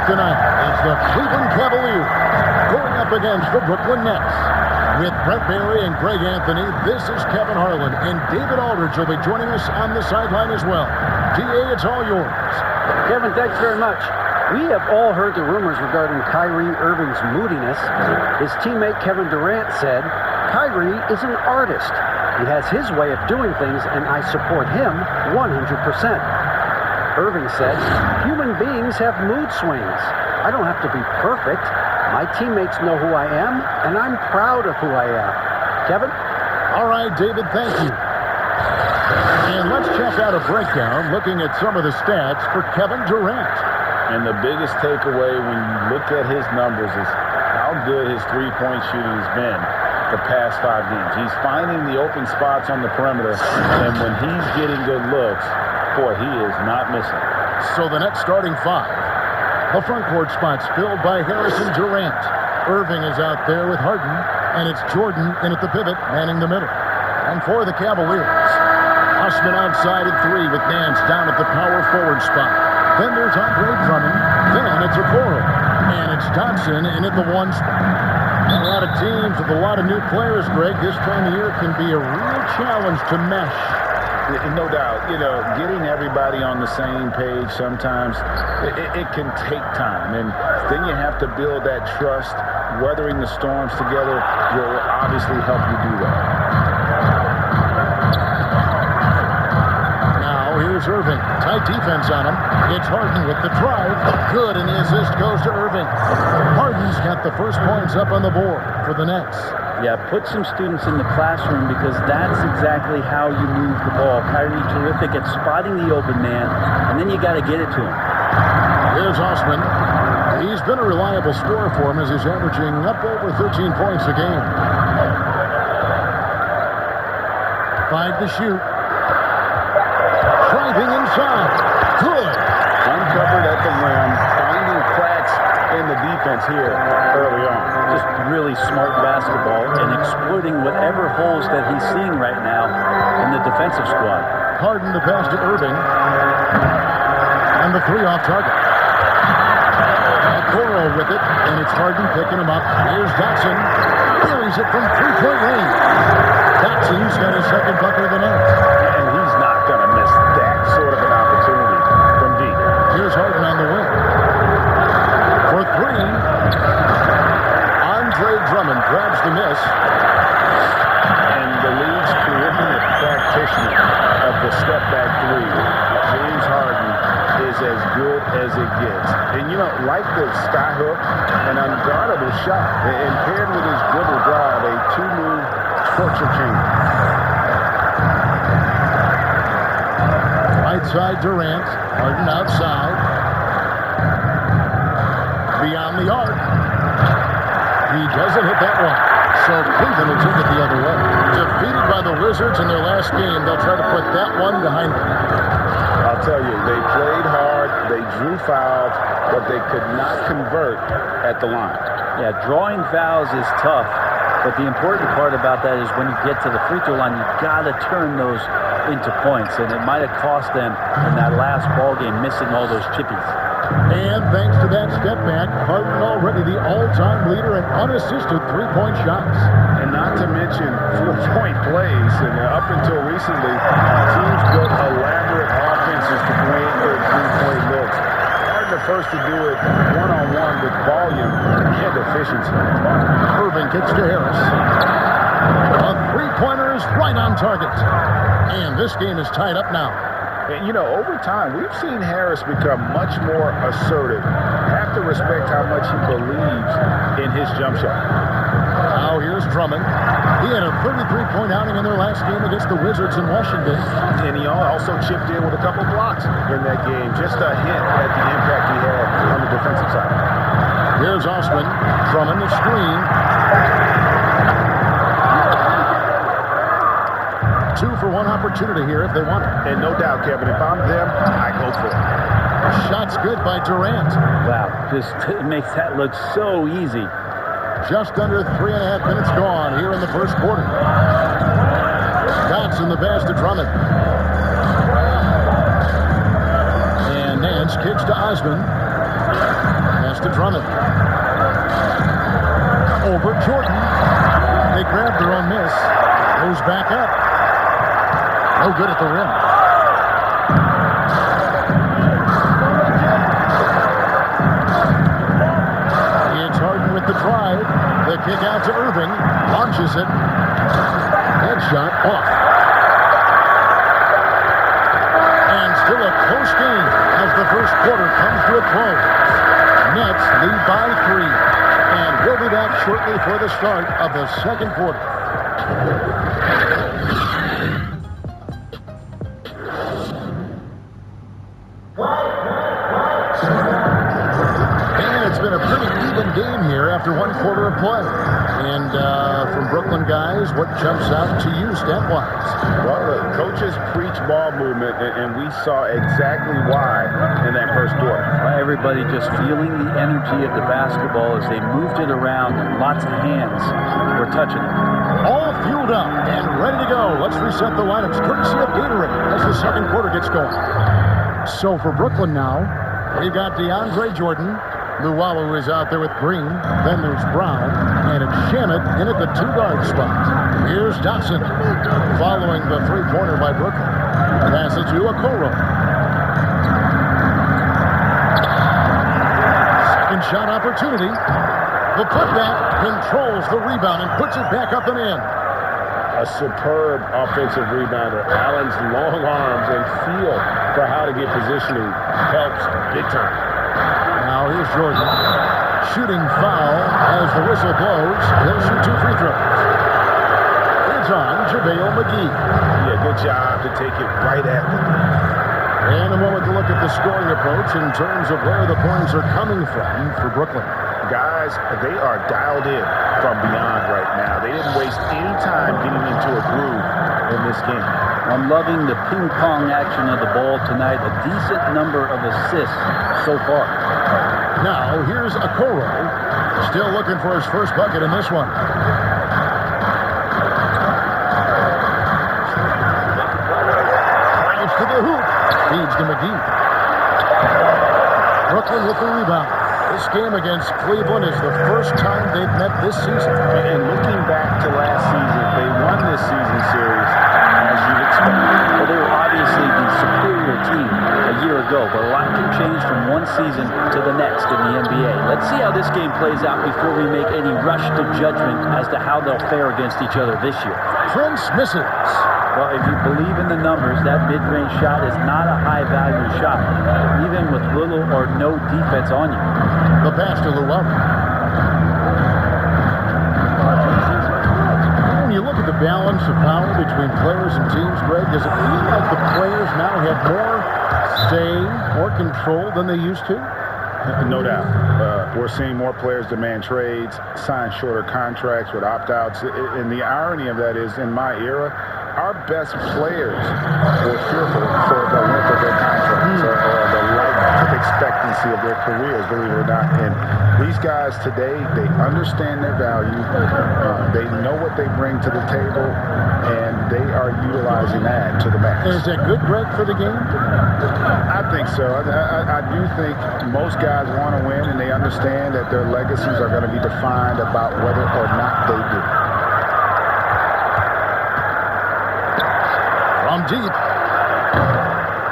tonight is the Cleveland Cavaliers going up against the Brooklyn Nets. With Brent Barry and Greg Anthony, this is Kevin Harlan, and David Aldridge will be joining us on the sideline as well. DA, it's all yours. Kevin, thanks very much. We have all heard the rumors regarding Kyrie Irving's moodiness. His teammate Kevin Durant said, Kyrie is an artist. He has his way of doing things, and I support him 100%. Irving said, human beings have mood swings. I don't have to be perfect. My teammates know who I am, and I'm proud of who I am. Kevin? All right, David, thank you. And let's check out a breakdown looking at some of the stats for Kevin Durant. And the biggest takeaway when you look at his numbers is how good his three-point shooting has been the past 5 games. He's finding the open spots on the perimeter, and when he's getting good looks, boy, he is not missing. So the next starting 5. The front court spots filled by Harrison Durant. Irving is out there with Harden, and it's Jordan in at the pivot, manning the middle. And for the Cavaliers, Osman outside at 3 with Nance down at the power forward spot. Then there's Andre Drummond. Then it's Okoro. And it's Johnson in at the 1 spot. A lot of teams with a lot of new players, Greg. This time of year can be a real challenge to mesh. No doubt, getting everybody on the same page sometimes, it can take time. And then you have to build that trust. Weathering the storms together will obviously help you do that. Now here's Irving. Tight defense on him. It's Harden with the drive. Good, and the assist goes to Irving. Harden's got the first points up on the board for the Nets. Yeah, put some students in the classroom because that's exactly how you move the ball. Kyrie terrific at spotting the open man, and then you got to get it to him. Here's Osman. He's been a reliable scorer for him as he's averaging up over 13 points a game. 5 to shoot. Driving inside. Good. Uncovered at the rim, finding cracks in the defense here early on. Just really smart basketball and exploiting whatever holes that he's seeing right now in the defensive squad. Harden the pass to Irving. And the 3 off target. Okoro with it, and it's Harden picking him up. Here's Johnson. Buries it from 3-point range. Johnson's got his second bucket of the night. And he's not going to miss that sort of an opportunity from deep. Here's Harden on the wing. For 3. Andre Drummond grabs the miss. And the league's preeminent practitioner of the step-back 3, James Harden, is as good as it gets. And, like the skyhook, an unguardable shot. And paired with his dribble drive, a 2-move torture chamber. Right side Durant. Harden outside. Beyond the arc. He doesn't hit that one. So Cleveland will take it the other way. Defeated by the Wizards in their last game, they'll try to put that one behind them. I'll tell you, they played hard, they drew fouls, but they could not convert at the line. Yeah, drawing fouls is tough, but the important part about that is when you get to the free throw line, you got to turn those into points, and it might have cost them in that last ball game missing all those chippies. And thanks to that step back, Harden already the all-time leader in unassisted 3-point shots. And not to mention 4-point plays. And up until recently, teams built elaborate offenses to create their 3-point looks. Harden the first to do it one-on-one with volume and efficiency. Irving kicks to Harris. A 3-pointer is right on target. And this game is tied up now. And, over time, we've seen Harris become much more assertive. Have to respect how much he believes in his jump shot. Now here's Drummond. He had a 33-point outing in their last game against the Wizards in Washington. And he also chipped in with a couple blocks in that game. Just a hint at the impact he had on the defensive side. Here's Osman. Drummond the screen. 2 for 1 opportunity here if they want it. And no doubt, Kevin, if I'm them, I go for it. Shot's good by Durant. Wow, just makes that look so easy. Just under 3.5 minutes gone here in the first quarter. Johnson the pass to Drummond. And Nance kicks to Osman. pass to Drummond. Over Jordan. They grab their own miss. Goes back up. No good at the rim. It's Harden with the drive. The kick out to Irving. Launches it. Headshot off. And still a close game as the first quarter comes to a close. Nets lead by 3. And we'll be back shortly for the start of the second quarter. And it's been a pretty even game here after one quarter of play. And from Brooklyn guys, what jumps out to you stat-wise? Well, the coaches preach ball movement, and we saw exactly why in that first quarter. Everybody just feeling the energy of the basketball as they moved it around, and lots of hands were touching it. All fueled up and ready to go. Let's reset the lineups courtesy of Gatorade as the second quarter gets going. So for Brooklyn now, we've got DeAndre Jordan. Luwawu is out there with Green. Then there's Brown. And it's Shamet in at the 2-guard spot. Here's Dotson following the three-pointer by Brooklyn. Pass it to Okoro. Second shot opportunity. The putback controls the rebound and puts it back up and in. A superb offensive rebounder. Allen's long arms and feel for how to get positioning helps big time. Now here's Jordan. Shooting foul as the whistle blows. He'll shoot 2 free throws. It's on JaVale McGee. Yeah, good job to take it right at McGee. And a moment to look at the scoring approach in terms of where the points are coming from for Brooklyn. Guys, they are dialed in from beyond right now. They didn't waste any time getting into a groove in this game. I'm loving the ping-pong action of the ball tonight. A decent number of assists so far. Now, here's Okoro. Still looking for his first bucket in this one. Drives to the hoop. Feeds to McGee. Brooklyn with the rebound. This game against Cleveland is the first time they've met this season. And looking back to last season, they won this season series as you'd expect. Well, they were obviously the superior team a year ago, but a lot can change from one season to the next in the NBA. Let's see how this game plays out before we make any rush to judgment as to how they'll fare against each other this year. Prince misses. Well, if you believe in the numbers, that mid-range shot is not a high-value shot, even with little or no defense on you. The pass to Luwawu. When you look at the balance of power between players and teams, Greg, does it feel like the players now have more say, more control than they used to? No doubt. We're seeing more players demand trades, sign shorter contracts with opt-outs. And the irony of that is, in my era, our best players were fearful for the length of their contracts or the life expectancy of their careers, believe it or not. And these guys today, they understand their value. They know what they bring to the table, and they are utilizing that to the max. Is that good, Greg, for the game? I think so. I do think most guys want to win, and they understand that their legacies are going to be defined about whether or not they do. From deep.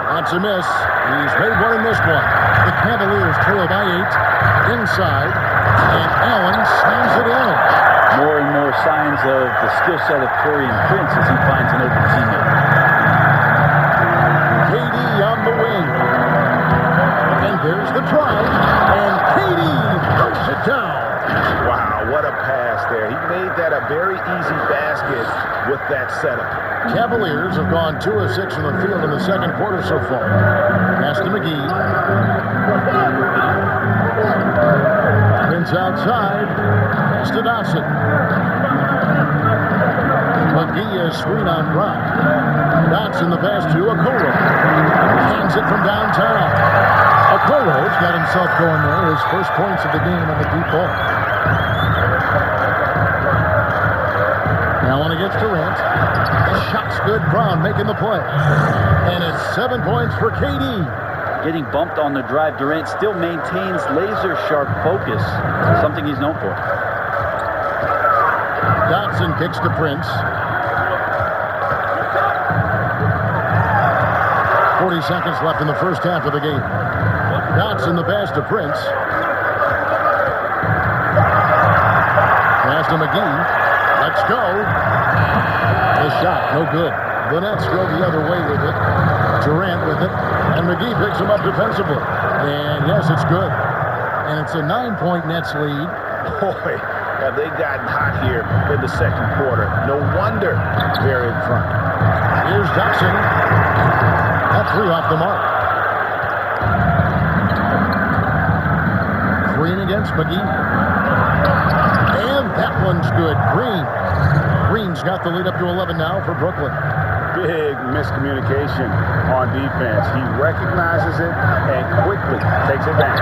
That's a miss. He's made one and missed one. The Cavaliers trail by 8. Inside. And Allen slams it in. More and more signs of the skill set of Taurean Prince as he finds an open teammate. KD on the wing. And there's the drive. And KD puts it down. Wow, what a pass there. He made that a very easy basket with that setup. Cavaliers have gone 2 of 6 from the field in the second quarter so far. Pass to McGee. Prince outside. Pass to Dotson. McGee is screen on Brown. Dotson the pass to Okoro. Hands it from downtown. Okoro's got himself going there. His first points of the game on the deep ball. Now on against Durant. Shot's good. Brown making the play. And it's 7 points for KD. getting bumped on the drive. Durant still maintains laser-sharp focus, something he's known for. Dotson kicks to Prince. 40 seconds left in the first half of the game. Dotson the pass to Prince. Pass to McGee. Let's go. The shot, no good. The Nets go the other way with it. Durant with it. And McGee picks him up defensively. And yes, it's good. And it's a 9-point Nets lead. Boy, have they gotten hot here in the second quarter. No wonder they're in front. Here's Dotson. That three off the mark. Green against McGee. And that one's good. Green's got the lead up to 11 now for Brooklyn. Big miscommunication on defense. He recognizes it and quickly takes it down.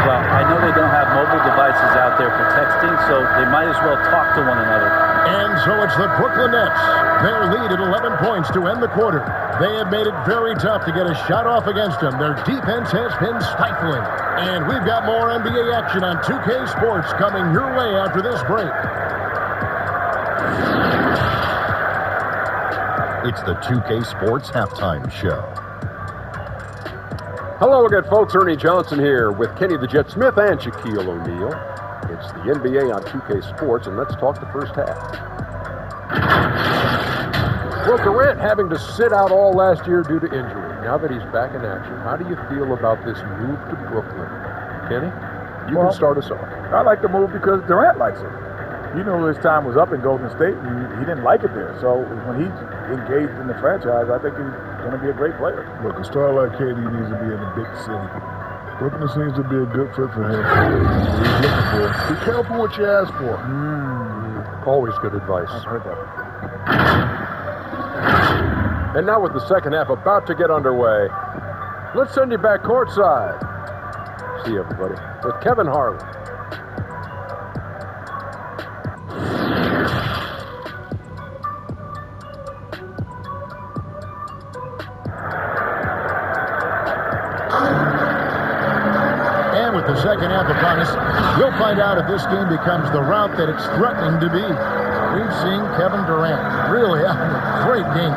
Well, I know they don't have mobile devices out there for texting, so they might as well talk to one another. And so it's the Brooklyn Nets. Their lead at 11 points to end the quarter. They have made it very tough to get a shot off against them. Their defense has been stifling. And we've got more NBA action on 2K Sports coming your way after this break. It's the 2K Sports Halftime Show. Hello again, folks. Ernie Johnson here with Kenny the Jet Smith and Shaquille O'Neal. It's the NBA on 2K Sports, and let's talk the first half. Well, Durant having to sit out all last year due to injury. Now that he's back in action, how do you feel about this move to Brooklyn? Kenny, you can start us off. I like the move because Durant likes it. You know, his time was up in Golden State, and he didn't like it there. So when he's engaged in the franchise, I think he's going to be a great player. Look, a star like KD needs to be in a big city. Brooklyn seems to be a good fit for him. What he's looking for. Be careful what you ask for. Always good advice. I've heard that before. And now with the second half about to get underway, let's send you back courtside. See you, everybody, with Kevin Harlan. And with the second half upon us, we'll find out if this game becomes the route that it's threatening to be. We've seen Kevin Durant really having a great game.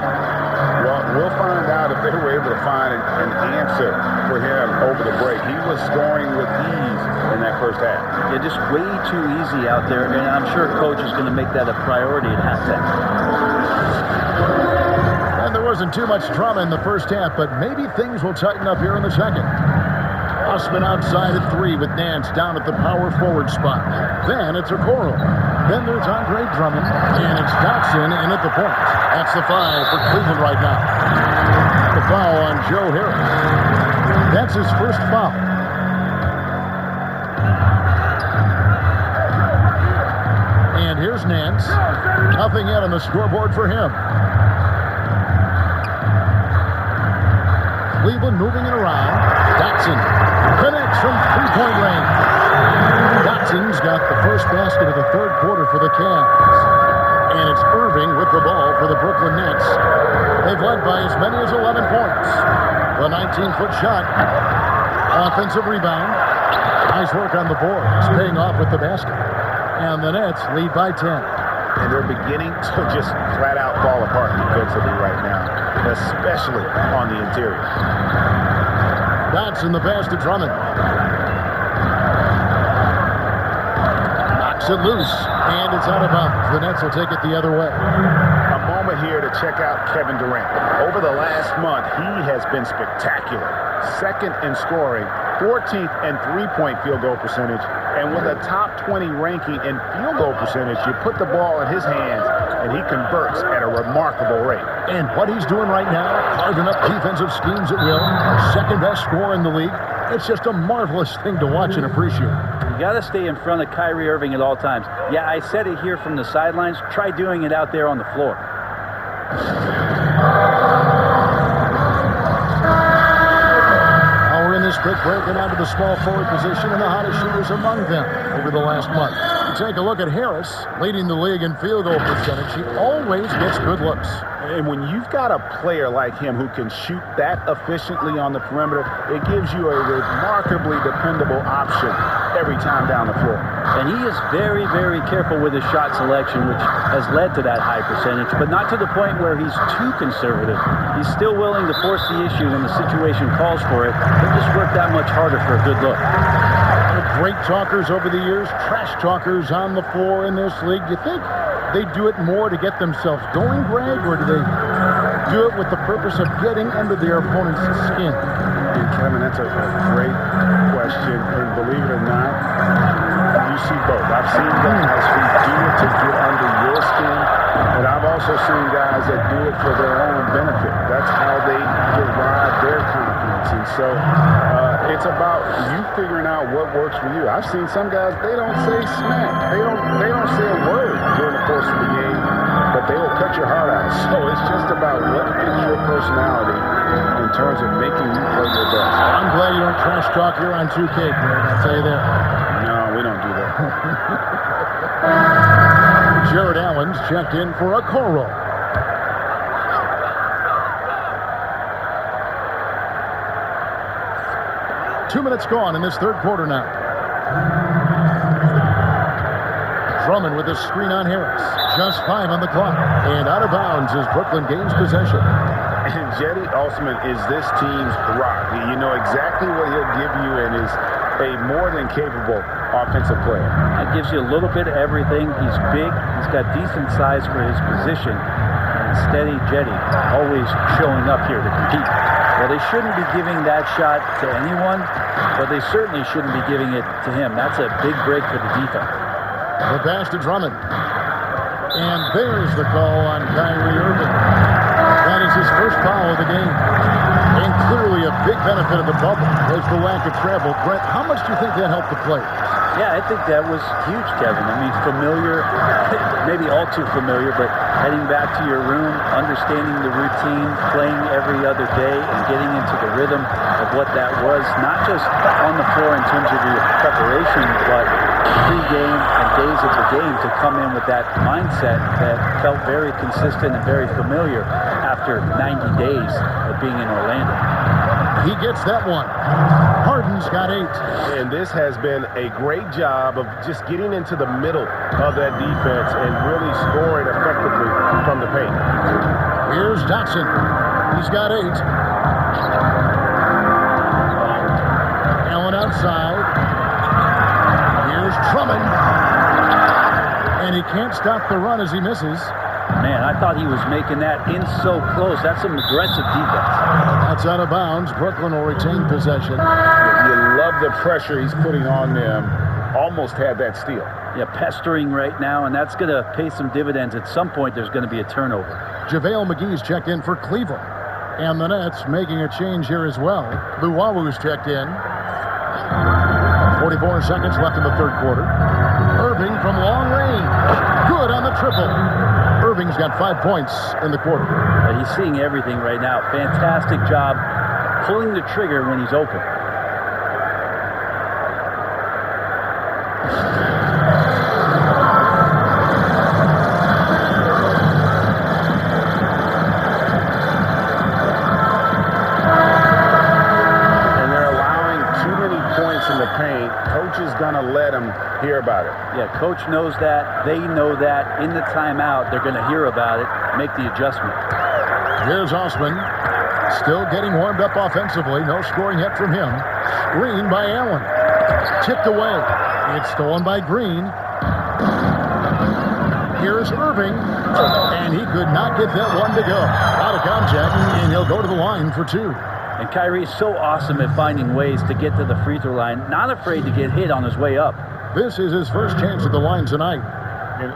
Well, we'll find out if they were able to find an answer for him over the break. He was scoring with ease in that first half. Yeah, just way too easy out there, and I'm sure coach is going to make that a priority at halftime. And there wasn't too much drama in the first half, but maybe things will tighten up here in the second. Osman outside at 3 with Nance down at the power forward spot. Then it's Okoro. Then there's Andre Drummond, and it's Dotson in at the point. That's the 5 for Cleveland right now. The foul on Joe Harris. That's his first foul. And here's Nance. Nothing yet on the scoreboard for him. Cleveland moving it around. Dotson connects from three-point range. Dotson's got the first basket of the third quarter for the Cavs. And it's Irving with the ball for the Brooklyn Nets. They've led by as many as 11 points. The 19-foot shot. Offensive rebound. Nice work on the boards, paying off with the basket. And the Nets lead by 10. And they're beginning to just flat out fall apart defensively right now, especially on the interior. Dotson the pass to Drummond. Knocks it loose, and it's out of bounds. The Nets will take it the other way. A moment here to check out Kevin Durant. Over the last month, he has been spectacular. Second in scoring, 14th in three-point field goal percentage, and with a top 20 ranking in field goal percentage, you put the ball in his hands, and he converts at a remarkable rate. And what he's doing right now, carving up defensive schemes at will, second best scorer in the league. It's just a marvelous thing to watch and appreciate. You got to stay in front of Kyrie Irving at all times. Yeah, I said it here from the sidelines. Try doing it out there on the floor. Now we're in this pick breaking out of the small forward position and the hottest shooters among them over the last month. Take a look at Harris, leading the league in field goal percentage. He always gets good looks. And when you've got a player like him who can shoot that efficiently on the perimeter, it gives you a remarkably dependable option every time down the floor. And he is very, very careful with his shot selection, which has led to that high percentage, but not to the point where he's too conservative. He's still willing to force the issue when the situation calls for it. He'll just work that much harder for a good look. Great talkers over the years, trash talkers on the floor in this league. You think they do it more to get themselves going, Greg, or do they do it with the purpose of getting under their opponent's skin? And Kevin, that's a great question, and believe it or not, you see both. I've seen guys who do it to get under your skin, but I've also seen guys that do it for their own benefit. That's how they derive their confidence, and so it's about you figuring out what works for you. I've seen some guys, they don't say smack. They don't say a word during the course of the game, but they will cut your heart out. So it's just about what fits your personality in terms of making you play your best. I'm glad you don't trash talk here on 2K, Greg. I'll tell you that. No, we don't do that. Jared Allen's checked in for a Coro. Two minutes gone in this third quarter now. Drummond with a screen on Harris. Just 5 on the clock. And out of bounds as Brooklyn gains possession. And Jetty Osman is this team's rock. You know exactly what he'll give you and is a more than capable offensive player. That gives you a little bit of everything. He's big. He's got decent size for his position. And steady Jetty, always showing up here to compete. Well, they shouldn't be giving that shot to anyone, but they certainly shouldn't be giving it to him. That's a big break for the defense. The pass to Drummond. And there's the call on Kyrie Irving. That is his first foul of the game. And clearly a big benefit of the bubble was the lack of travel. Brett, how much do you think that helped the players? Yeah, I think that was huge, Kevin. I mean, familiar, maybe all too familiar, but heading back to your room, understanding the routine, playing every other day, and getting into the rhythm of what that was, not just on the floor in terms of your preparation, but pre-game and days of the game to come in with that mindset that felt very consistent and very familiar after 90 days of being in Orlando. He gets that one. Harden's got 8. And this has been a great job of just getting into the middle of that defense and really scoring effectively from the paint. Here's Dotson. He's got 8. Allen outside. Here's Drummond. And he can't stop the run as he misses. Man, I thought he was making that in so close. That's some aggressive defense. That's out of bounds. Brooklyn will retain possession. You love the pressure he's putting on them. Almost had that steal. Yeah, pestering right now, and that's going to pay some dividends. At some point, there's going to be a turnover. JaVale McGee's checked in for Cleveland. And the Nets making a change here as well. Luwawu's checked in. 44 seconds left in the third quarter. Irving from long range. Good on the triple. Irving's got 5 points in the quarter. He's seeing everything right now. Fantastic job pulling the trigger when he's open. And they're allowing too many points in the paint. Coach is going to let them hear about it. Yeah, coach knows that. They know that. In the timeout, they're going to hear about it, make the adjustment. Here's Osman. Still getting warmed up offensively. No scoring yet from him. Green by Allen. Tipped away. It's stolen by Green. Here's Irving. And he could not get that one to go. Out of contact, and he'll go to the line for 2. And Kyrie's so awesome at finding ways to get to the free throw line. Not afraid to get hit on his way up. This is his first chance at the line tonight.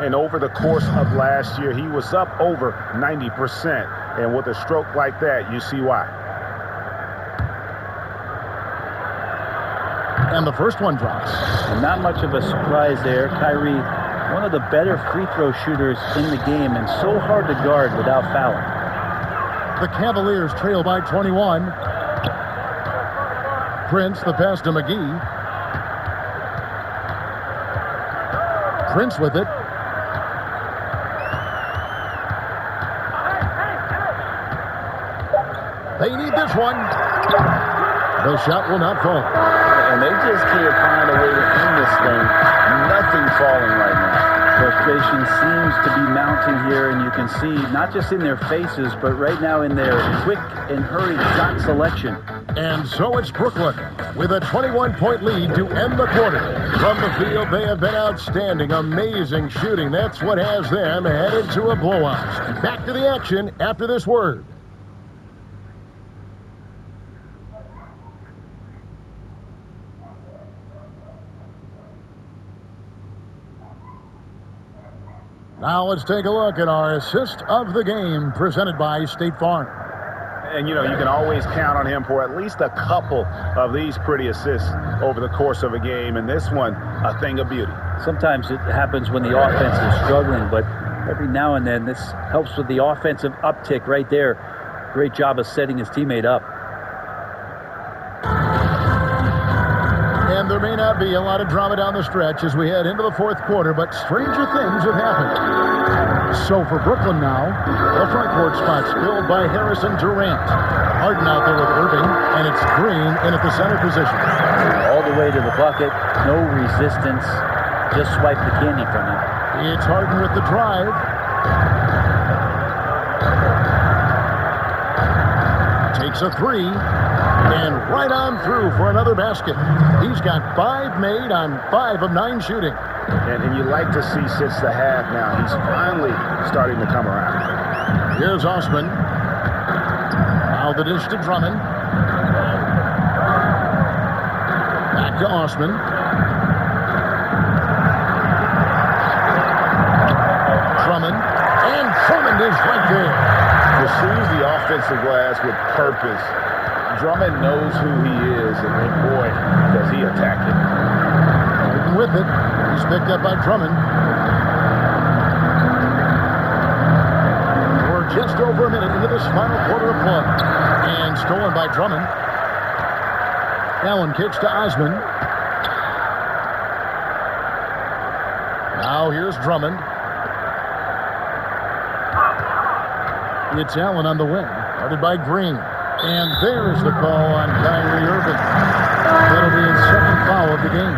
And over the course of last year, he was up over 90%. And with a stroke like that, you see why. And the first one drops. And not much of a surprise there. Kyrie, one of the better free throw shooters in the game and so hard to guard without fouling. The Cavaliers trail by 21. Prince, the pass to McGee. Prince with it. They need this one. The shot will not fall. And they just can't find a way to end this thing. Nothing falling right now. Frustration seems to be mounting here, and you can see not just in their faces, but right now in their quick and hurried shot selection. And so it's Brooklyn with a 21-point lead to end the quarter. From the field, they have been outstanding. Amazing shooting. That's what has them headed to a blowout. Back to the action after this word. Now let's take a look at our assist of the game presented by State Farm. And, you know, you can always count on him for at least a couple of these pretty assists over the course of a game. And this one, a thing of beauty. Sometimes it happens when the offense is struggling, but every now and then this helps with the offensive uptick right there. Great job of setting his teammate up. And there may not be a lot of drama down the stretch as we head into the fourth quarter, but stranger things have happened. So for Brooklyn now, the front court spot's filled by Harrison Durant. Harden out there with Irving, and it's Green in at the center position. All the way to the bucket, no resistance, just swipe the candy from him. It's Harden with the drive. Takes a three. And right on through for another basket. He's got 5 made on 5 of 9 shooting. And you like to see since the half now. He's finally starting to come around. Here's Osman. Now the dish to Drummond. Back to Osman. Drummond. And Drummond is right there. Pursues the offensive glass with purpose. Drummond knows who he is, and boy, does he attack it. Harden with it. He's picked up by Drummond. We're just over a minute into this final quarter of play. And stolen by Drummond. Allen kicks to Osman. Now here's Drummond. It's Allen on the wing. Guarded by Green. And there's the call on Kyrie Irving. That'll be his second foul of the game.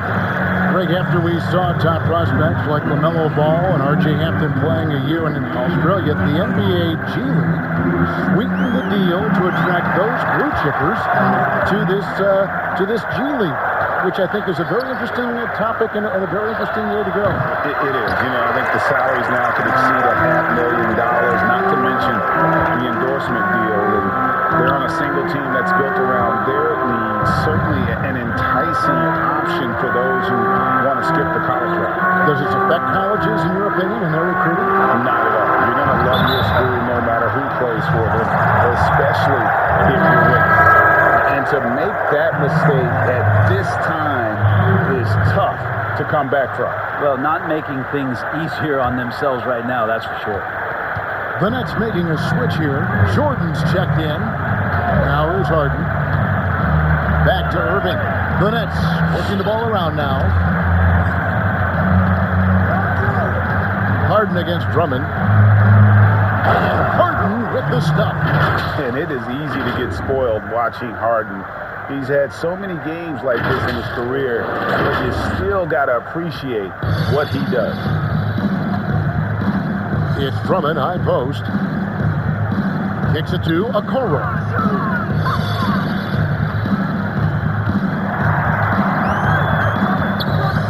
Greg, after we saw top prospects like LaMelo Ball and R.J. Hampton playing a year in Australia, the NBA G League sweetened the deal to attract those blue chippers to this G League, which I think is a very interesting topic and a very interesting way to go. It is. You know, I think the salaries now could exceed $500,000, not to mention the endorsement deal. And they're on a single team that's built around their league. Certainly an enticing option for those who want to skip the college route. Does this affect colleges, in your opinion, and their recruiting? Not at all. You're going to love your school no matter who plays for them, especially if you're winning. And to make that mistake at this time is tough to come back from. Well, not making things easier on themselves right now, that's for sure. The Nets making a switch here. Jordan's checked in. Now here's Harden. Back to Irving. The Nets working the ball around now. Harden against Drummond. And Harden with the stuff. And it is easy to get spoiled watching Harden. He's had so many games like this in his career, but you still got to appreciate what he does. It's Drummond, high post. Kicks it to Okoro.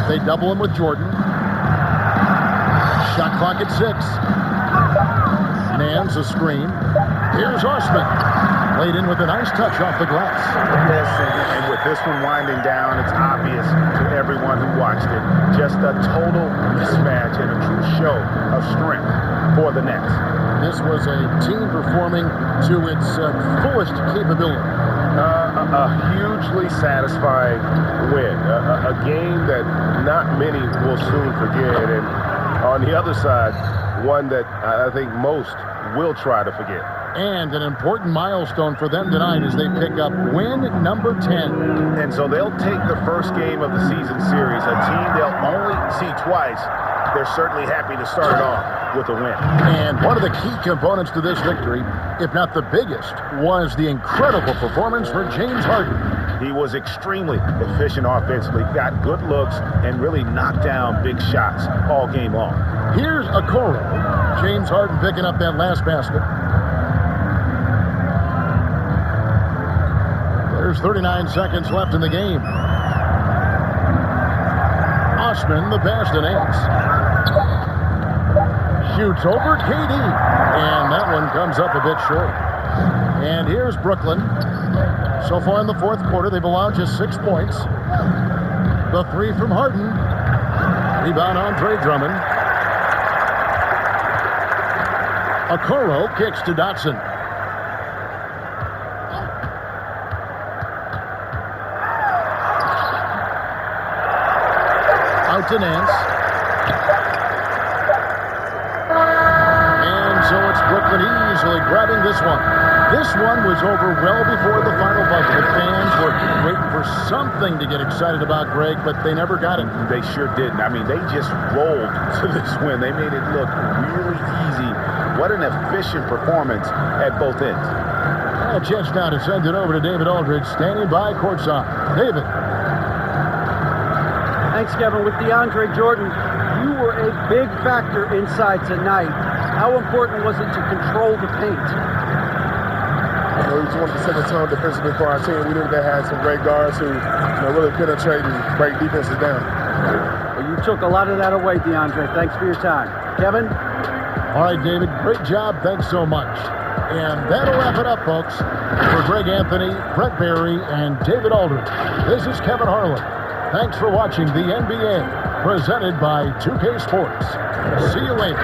They double him with Jordan. Shot clock at 6. Nance a screen. Here's Osman. Laid in with a nice touch off the glass. Yes, and with this one winding down, it's obvious to everyone who watched it. Just a total mismatch and a true show of strength for the Nets. This was a team performing to its fullest capability. A hugely satisfying win. A game that not many will soon forget. And on the other side, one that I think most will try to forget. And an important milestone for them tonight as they pick up win number 10. And so they'll take the first game of the season series, a team they'll only see twice. They're certainly happy to start it off with a win. And one of the key components to this victory, if not the biggest, was the incredible performance for James Harden. He was extremely efficient offensively, got good looks, and really knocked down big shots all game long. Here's Okoro. James Harden picking up that last basket. There's 39 seconds left in the game. Osman, the pass to Nance. Shoots over KD. And that one comes up a bit short. And here's Brooklyn. So far in the fourth quarter, they've allowed just 6 points. The three from Harden. Rebound Andre Drummond. Okoro kicks to Dotson. Out to Nance. And so it's Brooklyn easily grabbing this one. This one was over well before the final buzzer. The fans were waiting for something to get excited about, Greg, but they never got it. They sure didn't. I mean, they just rolled to this win. They made it look really easy. What an efficient performance at both ends. A chance now to send it over to David Aldridge, standing by courtside. David. Thanks, Kevin. With DeAndre Jordan, you were a big factor inside tonight. How important was it to control the paint? We just wanted to set the tone defensively for our team. We knew they had some great guards who really penetrate and break defenses down. Well, you took a lot of that away, DeAndre. Thanks for your time. Kevin? All right, David, great job. Thanks so much. And that'll wrap it up, folks. For Greg Anthony, Brett Barry, and David Aldridge, this is Kevin Harlan. Thanks for watching the NBA, presented by 2K Sports. See you later.